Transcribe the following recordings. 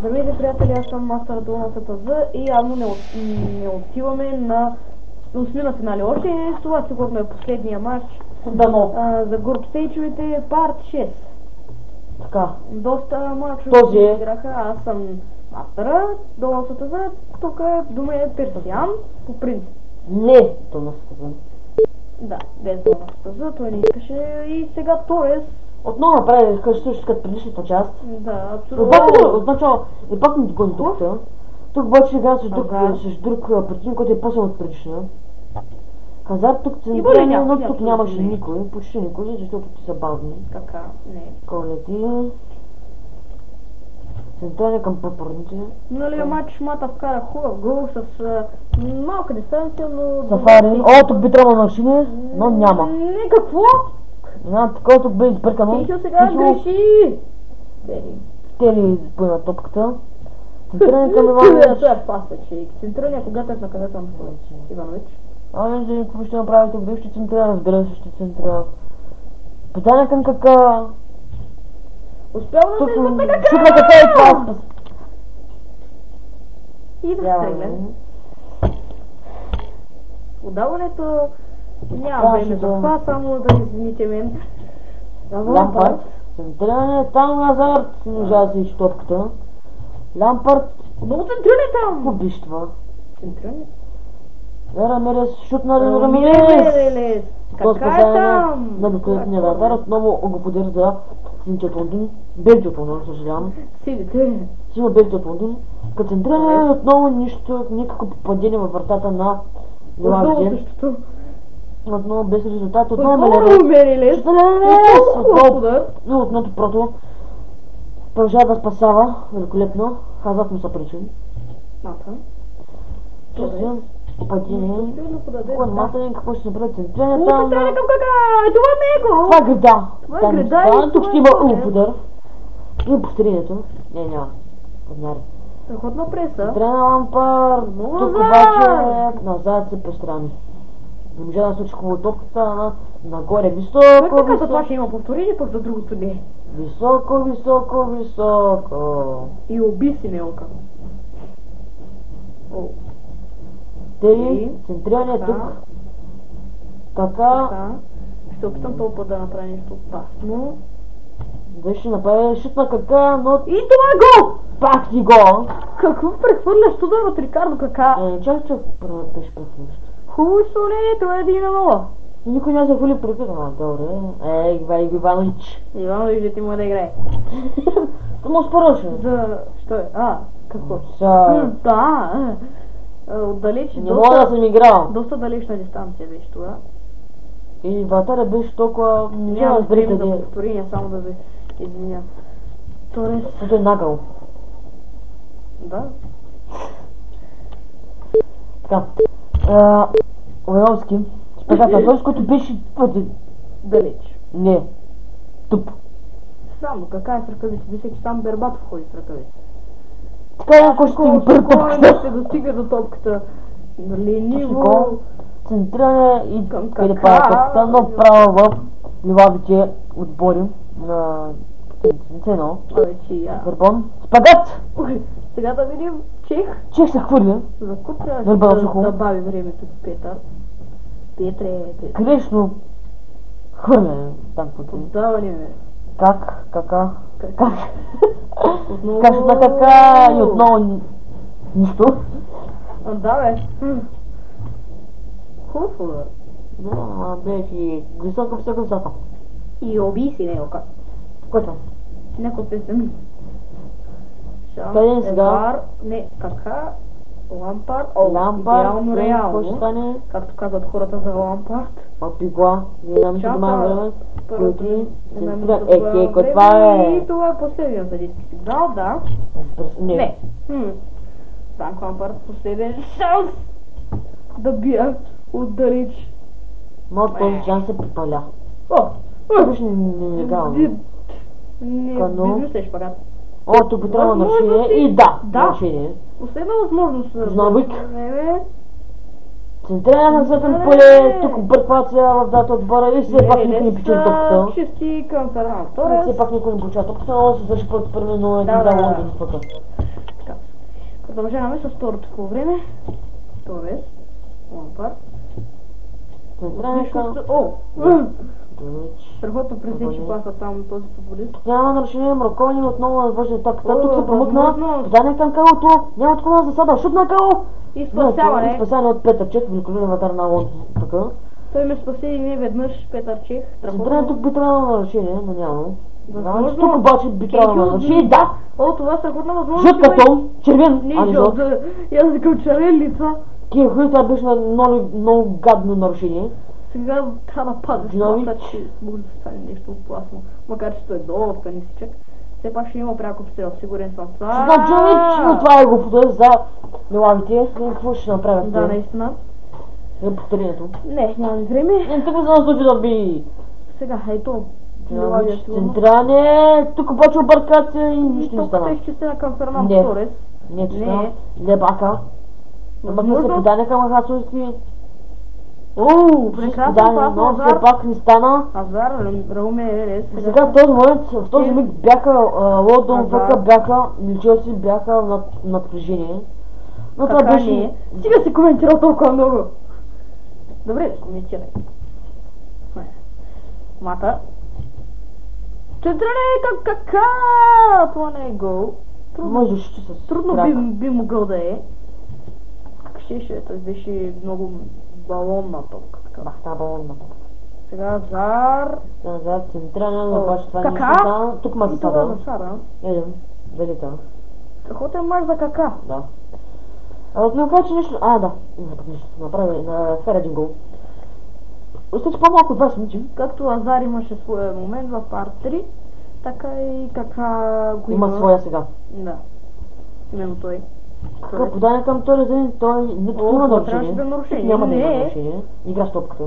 Здравейте, приятели, аз съм Мастер на СТЗ и явно не отиваме на осмина финали. Още нещо, това сигурно е последния матч за груп стейджовете, парт 6. Така. Доста матчове играха, аз съм Мастера, Долна СТЗ, тук до мен е Персиан, по принцип. Не, Долна СТЗ. Да, без Долна СТЗ, той не искаше и сега Торес. Отново направи също като предишната част. Да, абсолютно. Отначало и пак не догони тук. Тук обаче играм с друг противник, който е по-силен от предишния. Хазард тук центриране, но тук нямаше никой, почти никой, защото ти са бавни. Така, не. Колети. Центриране към пърпорните. Миналия матч Мата вкара хубав гол с малка дистанция, но... Сафари. О, тук би трябвало машини, но няма. Не, какво? Такова тук бе избъркано. Тихо сега греши! Тели поема топката. Центриране към Иванович. Това е пасачек. Центриране, когато е в наказателна позиция. Иванович. Не знам какво ще направи тук, ще центрира, разбира се, ще центрира. Питание към кака. Успял да се измъкне кака! Шутна кака и това спас. И да стреля. Отдаването няма време за това, само да извините мен. Лампард. Центриране, там Хазард. Нужда да се ищи топката. Лампард. Много центриране там! Какво биш това? Центриране? Рамирес, шутна Рамирес! Кака е там? На доколетния вратар, отново го подир за сините от Лондон. Белите от Лондон, съжалявам. Сините? Сима белите от Лондон. Като центриране, отново нищо, никакво попадение във вратата на Лавджи. Отново без резултат, отново Мерилес. Отново прото. Продължава да спасава, великолепно. Хазард му са причин. Мата. Попадение. Кой Мата, какво ще се направи центриране там? Това не е гол! Това е града. Това е града. Тук ще има удар. И повторението. Не, няма. Подняри. Страхотна преса. Трена Лампард. Тук обаче назад се пострани. Не може да случи хубаво топката, нагоре високо. Така за това ще има повторение, пък за другото не. Високо. И уби си Нелка. Тели, центриране тук. Така. Ще опитам толкова да направя нещо опасно. Да ще направя шутна кака, но... И това е гол! Пак си гол! Какво прехвърляш удар от Рикардо кака? Чакай, че беше прехвърляш. Хубаво не, това е 1-0. Никой няма се хвали прекъсна. Добре. Иванович. Иванович да ти му да играе. Само споръчно. Що е? Какво? Да. Отдалеч. Не мога да съм играл. Доста далечна дистанция беше това. И вратаря беше толкова... Няма време за повторение, само да ви извиня. Торес... Той е нагъл. Да. Така. Оялски. Спектакъл Торес, който беше твърде... Далеч. Не. Туп. Само, кака е с ръкавици? Мисля, че сам Бербатов ходи с ръкавици. Така някой ще стига пред топката. Ще достига до топката. Лениво. Центриране и къде пада топката, но право в ливавите отбори на Цено. Гърбон. Спагат! Сега да видим Чех. Чех се хвърля. За куп трябваше да бави времето Петър. Петре. Грешно хвърляне там по отдаване ме. Как? Кака? Как? Отново... Как на кака и отново нищо. Да бе. Хубав удар. Да, беше високо. И оби си Нелка. Който? Някой песен. Къде е сега? Не, кака? Лампард. Лампард, реално. Както казват хората за Лампард. Опигла. Не знам, че дома време. Крути. Това е. И това е последния съдийски сигнал, да. Не. Франк Лампард, последен шанс да бия отдалеч. Но този шанс се припаля. Беше нелегално. Не мислиш пагат. Тук би трябвало нарушение и нарушение. Последна възможност. Знавик. Центриране на светен поле, тук обърквация в дата отбора и все пак никой не печели топката. Чисти към Фернан Торес. Все пак никой не получава топката, но се свърши първото първи, но е за Лондон. Продължаваме с второто по време. Торес. Лампард. Страхотно пресечи паса там този футболист. Няма нарушение, Мракони отново навърши атаката. Тук се промъкна. Подание към Калото. Няма такова засада. Шут на Кало. И спасяване. И спасяване от Петър Чех. Великолепен вратар на Лондон. Така. Той ме спаси и не веднъж Петър Чех. Централен тук би трябвало нарушение, но няма. Тук обаче би трябвало нарушение. Да! О, това е страхотна възможност. Жълт картон. Червен. Не жълт. Аз викам червен лица. Това беше много гадно нарушение. Сега трябва да пазиш това, че може да стане нещо опасно. Макар че той е доста нисичък. Все пак ще има пряко обстрел, сигурен съм това. Ще Джонич, това е го футбол за милавите. Какво ще направят? Да, наистина. За повторението. Не, няма време. Не, тук за да случи да би. Сега, ето. Централе, тук обаче объркация и нищо не стана. Тук те изчистена към Фернандо Торес. Не, не. Лебака. Намъкна се подане към Хацунски. Прекрасно, но все пак не стана. Азар, Рауме Ерес. Сега в този момент, в този миг бяха Лондон, бяха Челси, бяха в напрежение. Но това беше... Стига си коментирал толкова много. Добре, коментирай. Мата. Централе, кака! Това не е гол. Трудно би могъл да е. Как ще? Той беше много балонна топка. Бахта балонна топка. Сега Азар. Азар, централен, обаче това не стана. Тук ма засада. Едем, велита. Страхотен мач за кака. Да. Не кажа, че нещо... Да. Нещо направи на сфера един гол. Остаче по-малко от 20 минути. Както Азар имаше своя момент в парт 3, така и кака го има своя сега. Да. Именно той. Така подание към Торес, той не има нарушение. Няма да има нарушение. Игра с топката.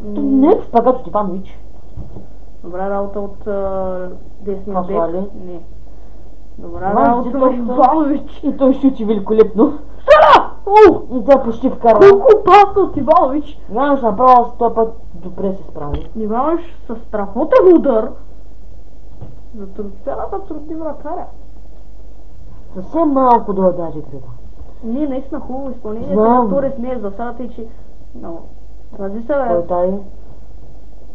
Не е в пагат от Иванович. Добра работа от десния бек. Не. Добра работа от Иванович. И той шути великолепно. И тя почти вкара. Колко опасно от Иванович! Иванович направо с този път добре се справи. Иванович със страхотен удар за цялата трудни вратаря. Съвсем малко да даже играта. Не, наистина хубаво изпълнение. Сега Торес не е за садата и че... Рази се, бе. Той тай.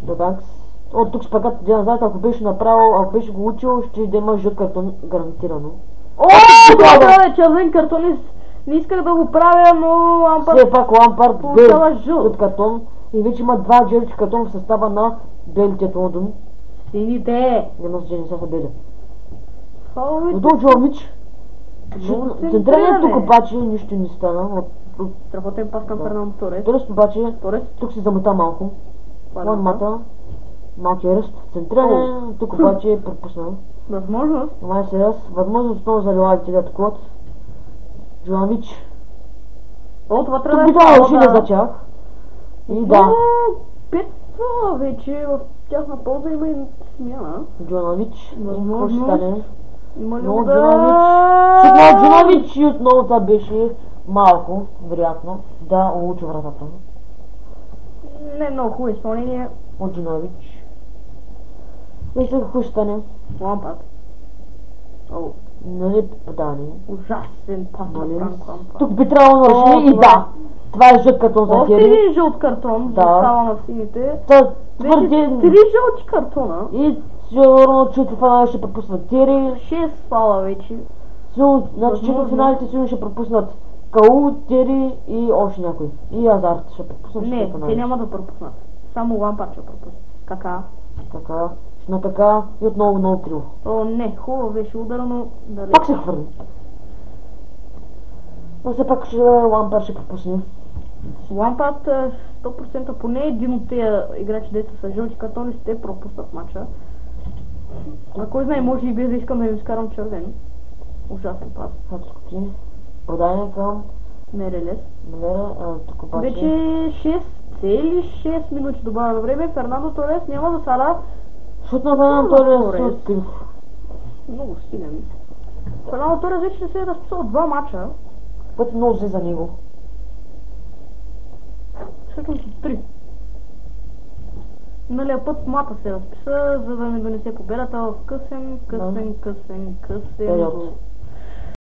Добакс. От тук шпагат назад, ако беше направил, ако беше го учил, ще да има жълт картон гарантирано. Това е червен картонист. Не исках да го правя, но Лампард... Все пак Лампард бе жълт картон и вече има два жълти картон в състава на белите от Лондон. Сините! Няма значение, са бели. Фаловите... Джомич. Централен тук обаче нищо не стана. Страхотен пас към Фернандо Торес. Торес обаче, тук се замъта малко. Мата, малкият ръст. Централен, тук обаче е пропуснал. Възможност? Май се раз. Възможност отново за Левадите да атакуват. Джонович. Това трябва да е това за тях. И да. Петва вече в тяхна полза има и смяна. Джонович. Какво ще стане? Има ли Джонович и отново това беше малко, вероятно, да улучи вратата. Не много хубаво изпълнение. От Джонович. И сега какво ще стане? Лампард. Нали подание? Ужасен пас на Франк Лампард. Тук би трябвало нарушение и да. Това е жълт картон за Тери. Още един жълт картон, застава на сините. Три жълти картона. И сигурно четвъртфиналите ще пропуснат Тери. 6 фала вече. Значи четвъртфиналите сигурно ще пропуснат Кау, Тери и още някой. И Азарт ще пропуснат. Не, те няма да пропуснат. Само Лампард ще пропусне. Кака? Така. На така и отново много криво. Не, хубаво беше ударено. Пак се хвърли. Но все пак Лампард ще пропусне. Лампард 100% поне един от тези играчи, дето са жълти картони, ще пропуснат матча. А кой знае, може и без да искам да им изкарам червен. Ужасен пас. Подание към Мерелес. Тук обаче... Вече 6 минути добавя време. Фернандо Торес няма да сара. Шут на Фернандо Торес от крив. Много силен. Фернандо Торес вече се е разписал 2 мача. Път много взе за него. Всъщност 3. Миналия път Мата се разписа, за да ми донесе победата в късен период.